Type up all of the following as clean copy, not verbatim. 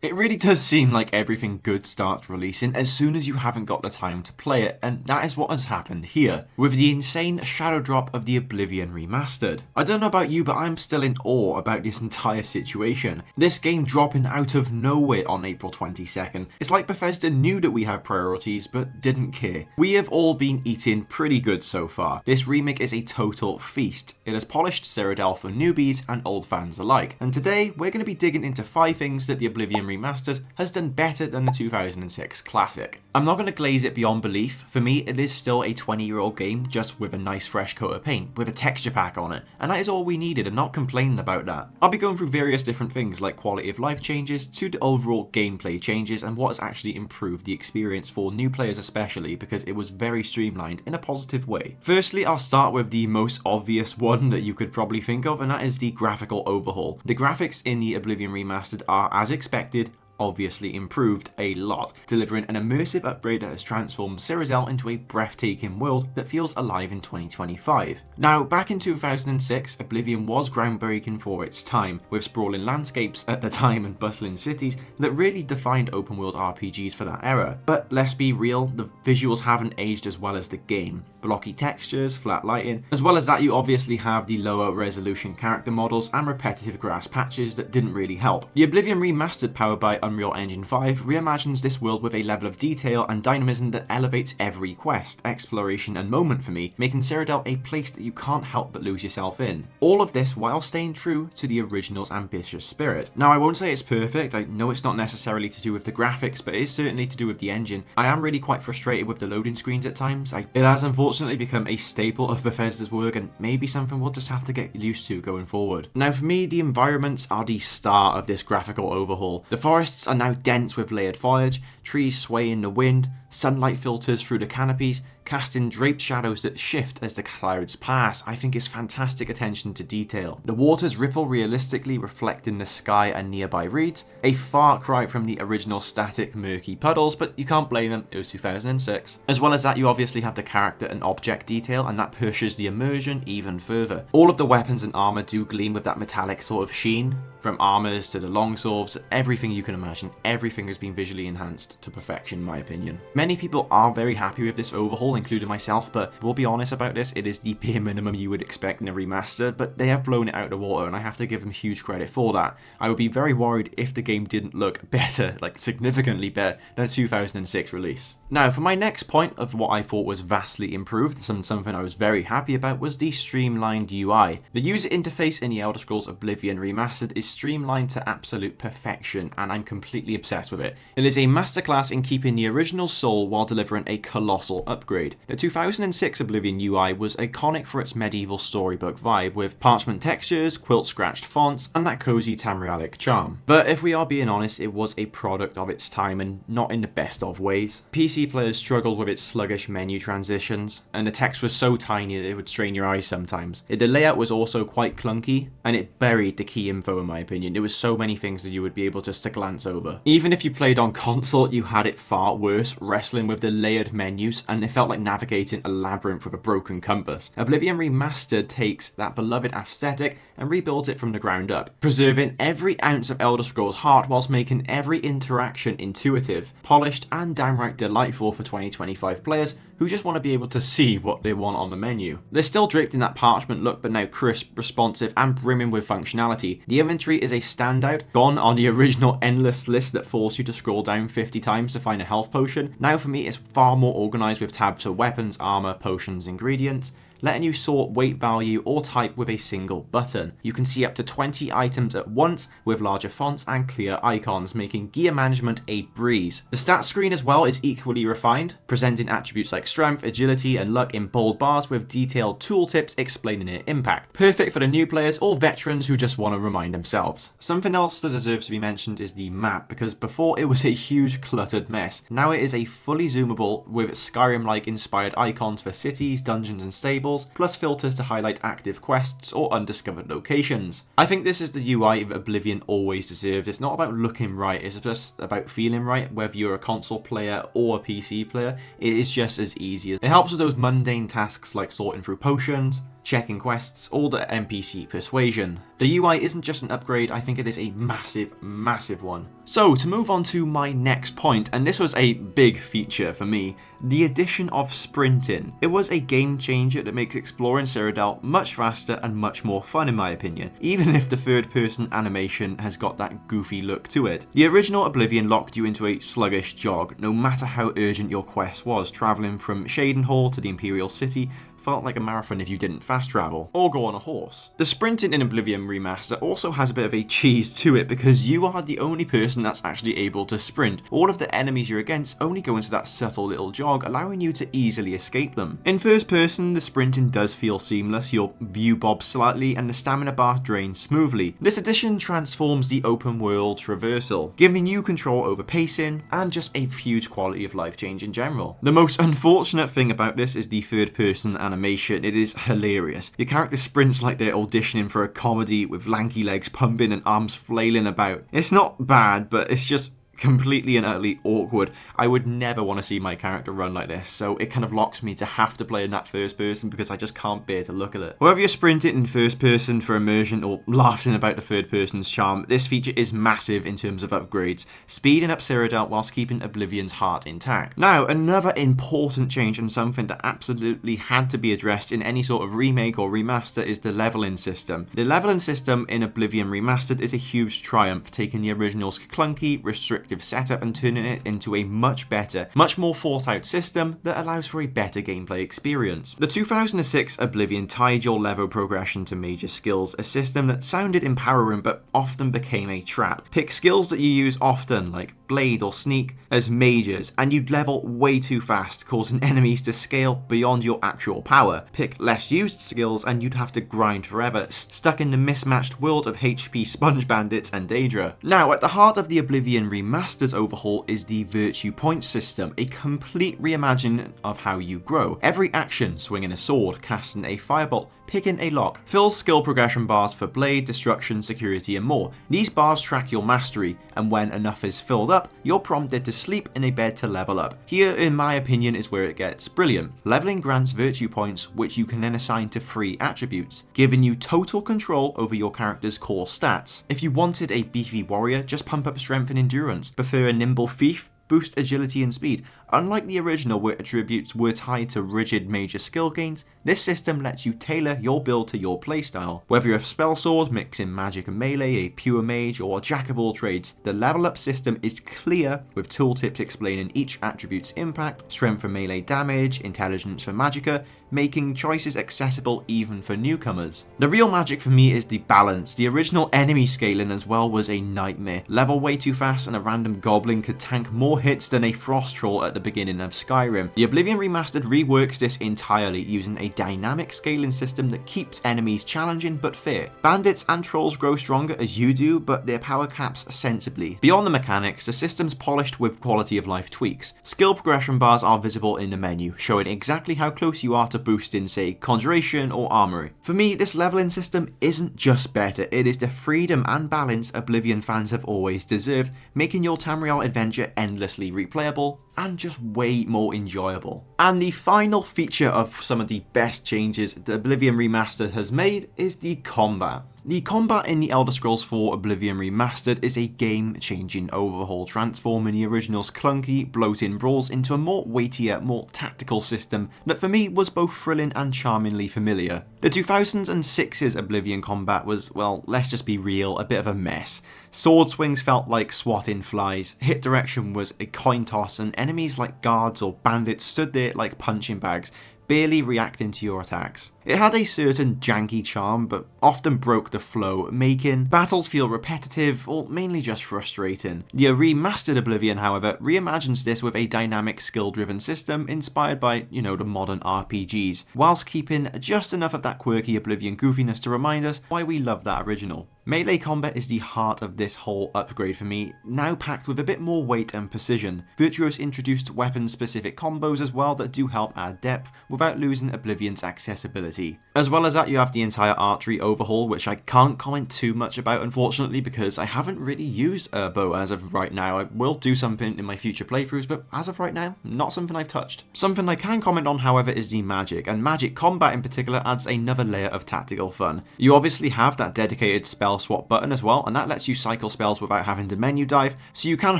It really does seem like everything good starts releasing as soon as you haven't got the time to play it, and that is what has happened here, with the insane shadow drop of the Oblivion Remastered. I don't know about you, but I'm still in awe about this entire situation. This game dropping out of nowhere on April 22nd. It's like Bethesda knew that we have priorities, but didn't care. We have all been eating pretty good so far. This remake is a total feast. It has polished Cyrodiil for newbies and old fans alike, and today we're going to be digging into 5 things that the Oblivion Remastered has done better than the 2006 classic. I'm not going to glaze it beyond belief. For me, it is still a 20-year-old game just with a nice fresh coat of paint, with a texture pack on it, and that is all we needed. I'm not complaining about that. I'll be going through various different things like quality of life changes to the overall gameplay changes and what has actually improved the experience for new players especially, because it was very streamlined in a positive way. Firstly, I'll start with the most obvious one that you could probably think of, and that is the graphical overhaul. The graphics in the Oblivion Remastered are, as expected, obviously improved a lot, delivering an immersive upgrade that has transformed Cyrodiil into a breathtaking world that feels alive in 2025. Now, back in 2006, Oblivion was groundbreaking for its time, with sprawling landscapes at the time and bustling cities that really defined open world RPGs for that era. But let's be real, the visuals haven't aged as well as the game. Blocky textures, flat lighting, as well as that you obviously have the lower resolution character models and repetitive grass patches that didn't really help. The Oblivion Remastered, powered by Unreal Engine 5, reimagines this world with a level of detail and dynamism that elevates every quest, exploration and moment for me, making Cyrodiil a place that you can't help but lose yourself in. All of this while staying true to the original's ambitious spirit. Now, I won't say it's perfect. I know it's not necessarily to do with the graphics, but it is certainly to do with the engine. I am really quite frustrated with the loading screens at times. It has unfortunately become a staple of Bethesda's work, and maybe something we'll just have to get used to going forward. Now, for me, the environments are the star of this graphical overhaul. The forests are now dense with layered foliage, trees sway in the wind, sunlight filters through the canopies, casting draped shadows that shift as the clouds pass. I think it's fantastic attention to detail. The waters ripple realistically, reflecting the sky and nearby reeds, a far cry from the original static, murky puddles, but you can't blame them, it was 2006. As well as that, you obviously have the character and object detail, and that pushes the immersion even further. All of the weapons and armor do gleam with that metallic sort of sheen, from armors to the longswords, everything you can imagine, everything has been visually enhanced to perfection in my opinion. Many people are very happy with this overhaul, including myself, but we'll be honest about this, it is the bare minimum you would expect in a remaster, but they have blown it out of the water and I have to give them huge credit for that. I would be very worried if the game didn't look better, like significantly better, than a 2006 release. Now, for my next point of what I thought was vastly improved, something I was very happy about, was the streamlined UI. The user interface in the Elder Scrolls Oblivion Remastered is streamlined to absolute perfection, and I'm completely obsessed with it. It is a masterclass in keeping the original soul while delivering a colossal upgrade. The 2006 Oblivion UI was iconic for its medieval storybook vibe, with parchment textures, quilt-scratched fonts, and that cozy Tamrielic charm. But if we are being honest, it was a product of its time and not in the best of ways. PC players struggled with its sluggish menu transitions, and the text was so tiny that it would strain your eyes sometimes. The layout was also quite clunky, and it buried the key info in my opinion. There was so many things that you would be able just to glance over. Even if you played on console, you had it far worse, wrestling with the layered menus, and it felt like navigating a labyrinth with a broken compass. Oblivion Remastered takes that beloved aesthetic and rebuilds it from the ground up, preserving every ounce of Elder Scrolls heart whilst making every interaction intuitive, polished, and downright delightful for 2025 players who just want to be able to see what they want on the menu. They're still draped in that parchment look, but now crisp, responsive, and brimming with functionality. The inventory is a standout, gone on the original endless list that forced you to scroll down 50 times to find a health potion. Now for me, it's far more organised with tabs for weapons, armour, potions, ingredients, letting you sort weight value or type with a single button. You can see up to 20 items at once with larger fonts and clear icons, making gear management a breeze. The stats screen as well is equally refined, presenting attributes like strength, agility, and luck in bold bars with detailed tooltips explaining their impact. Perfect for the new players or veterans who just want to remind themselves. Something else that deserves to be mentioned is the map, because before it was a huge cluttered mess. Now it is a fully zoomable with Skyrim-like inspired icons for cities, dungeons, and stables, plus filters to highlight active quests or undiscovered locations. I think this is the UI Oblivion always deserved. It's not about looking right, it's just about feeling right. Whether you're a console player or a PC player, it is just as easy. It helps with those mundane tasks like sorting through potions, checking quests, or the NPC persuasion. The UI isn't just an upgrade, I think it is a massive one. So to move on to my next point, and this was a big feature for me, the addition of sprinting. It was a game changer that makes exploring Cyrodiil much faster and much more fun in my opinion, even if the third person animation has got that goofy look to it. The original Oblivion locked you into a sluggish jog, no matter how urgent your quest was. Travelling from Shaden Hall to the Imperial City felt like a marathon if you didn't fast travel, or go on a horse. The sprinting in Oblivion Remastered also has a bit of a cheese to it because you are the only person that's actually able to sprint. All of the enemies you're against only go into that subtle little jog, allowing you to easily escape them. In first person, the sprinting does feel seamless, your view bobs slightly and the stamina bar drains smoothly. This addition transforms the open world traversal, giving you control over pacing and just a huge quality of life change in general. The most unfortunate thing about this is the third person animation. It is hilarious. Your character sprints like they're auditioning for a comedy with lanky legs pumping and arms flailing about. It's not bad, but it's just completely and utterly awkward. I would never want to see my character run like this, so it kind of locks me to have to play in that first person because I just can't bear to look at it. Whether you're sprinting in first person for immersion or laughing about the third person's charm, this feature is massive in terms of upgrades, speeding up Cyrodiil whilst keeping Oblivion's heart intact. Now, another important change and something that absolutely had to be addressed in any sort of remake or remaster is the leveling system. The leveling system in Oblivion Remastered is a huge triumph, taking the original's clunky, restrictive setup and turning it into a much better, much more thought out system that allows for a better gameplay experience. The 2006 Oblivion tied your level progression to major skills, a system that sounded empowering but often became a trap. Pick skills that you use often, like Blade or Sneak, as majors, and you'd level way too fast, causing enemies to scale beyond your actual power. Pick less used skills and you'd have to grind forever, stuck in the mismatched world of HP Sponge Bandits and Daedra. Now, at the heart of the Oblivion Remastered's overhaul is the Virtue Point system, a complete reimagining of how you grow. Every action, swinging a sword, casting a firebolt, picking a lock, fills skill progression bars for Blade, Destruction, Security and more. These bars track your mastery, and when enough is filled up, you're prompted to sleep in a bed to level up. Here, in my opinion, is where it gets brilliant. Leveling grants virtue points, which you can then assign to free attributes, giving you total control over your character's core stats. If you wanted a beefy warrior, just pump up strength and endurance. Prefer a nimble thief? Boost agility and speed. Unlike the original where attributes were tied to rigid major skill gains, this system lets you tailor your build to your playstyle. Whether you're a spell sword, mixing magic and melee, a pure mage, or a jack of all trades, the level up system is clear with tooltips explaining each attribute's impact, strength for melee damage, intelligence for magicka, making choices accessible even for newcomers. The real magic for me is the balance. The original enemy scaling as well was a nightmare. Level way too fast and a random goblin could tank more hits than a frost troll at the beginning of Skyrim. The Oblivion Remastered reworks this entirely, using a dynamic scaling system that keeps enemies challenging but fair. Bandits and trolls grow stronger as you do, but their power caps sensibly. Beyond the mechanics, the system's polished with quality of life tweaks. Skill progression bars are visible in the menu, showing exactly how close you are to boosting, say, Conjuration or Armory. For me, this leveling system isn't just better, it is the freedom and balance Oblivion fans have always deserved, making your Tamriel adventure endlessly replayable and just way more enjoyable. And the final feature of some of the best changes that Oblivion Remastered has made is the combat. The combat in the Elder Scrolls IV Oblivion Remastered is a game-changing overhaul, transforming the original's clunky, bloating brawls into a more weightier, more tactical system that for me was both thrilling and charmingly familiar. The 2006's Oblivion combat was, well, let's just be real, a bit of a mess. Sword swings felt like swatting flies, hit direction was a coin toss, and enemies like guards or bandits stood there like punching bags, barely reacting to your attacks. It had a certain janky charm, but often broke the flow, making battles feel repetitive or mainly just frustrating. The remastered Oblivion, however, reimagines this with a dynamic skill-driven system inspired by, the modern RPGs, whilst keeping just enough of that quirky Oblivion goofiness to remind us why we love that original. Melee combat is the heart of this whole upgrade for me, now packed with a bit more weight and precision. Virtuos introduced weapon-specific combos as well that do help add depth without losing Oblivion's accessibility ability. As well as that, you have the entire archery overhaul, which I can't comment too much about, unfortunately, because I haven't really used a bow as of right now. I will do something in my future playthroughs, but as of right now, not something I've touched. Something I can comment on, however, is the magic, and magic combat in particular adds another layer of tactical fun. You obviously have that dedicated spell swap button as well, and that lets you cycle spells without having to menu dive, so you can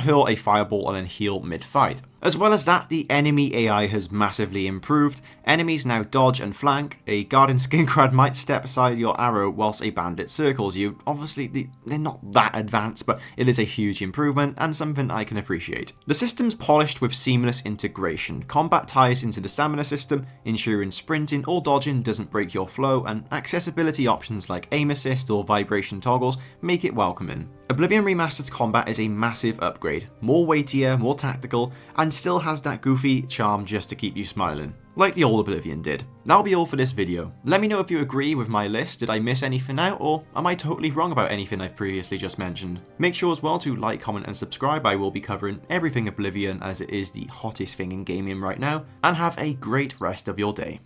hurl a fireball and then heal mid-fight. As well as that, the enemy AI has massively improved. Enemies now dodge and flank. A guardian skincrad might step aside your arrow whilst a bandit circles you. Obviously, they're not that advanced, but it is a huge improvement and something I can appreciate. The system's polished with seamless integration. Combat ties into the stamina system, ensuring sprinting or dodging doesn't break your flow, and accessibility options like aim assist or vibration toggles make it welcoming. Oblivion Remastered's combat is a massive upgrade, more weightier, more tactical, and still has that goofy charm just to keep you smiling, like the old Oblivion did. That'll be all for this video. Let me know if you agree with my list, did I miss anything out, or am I totally wrong about anything I've previously just mentioned? Make sure as well to like, comment and subscribe. I will be covering everything Oblivion as it is the hottest thing in gaming right now, and have a great rest of your day.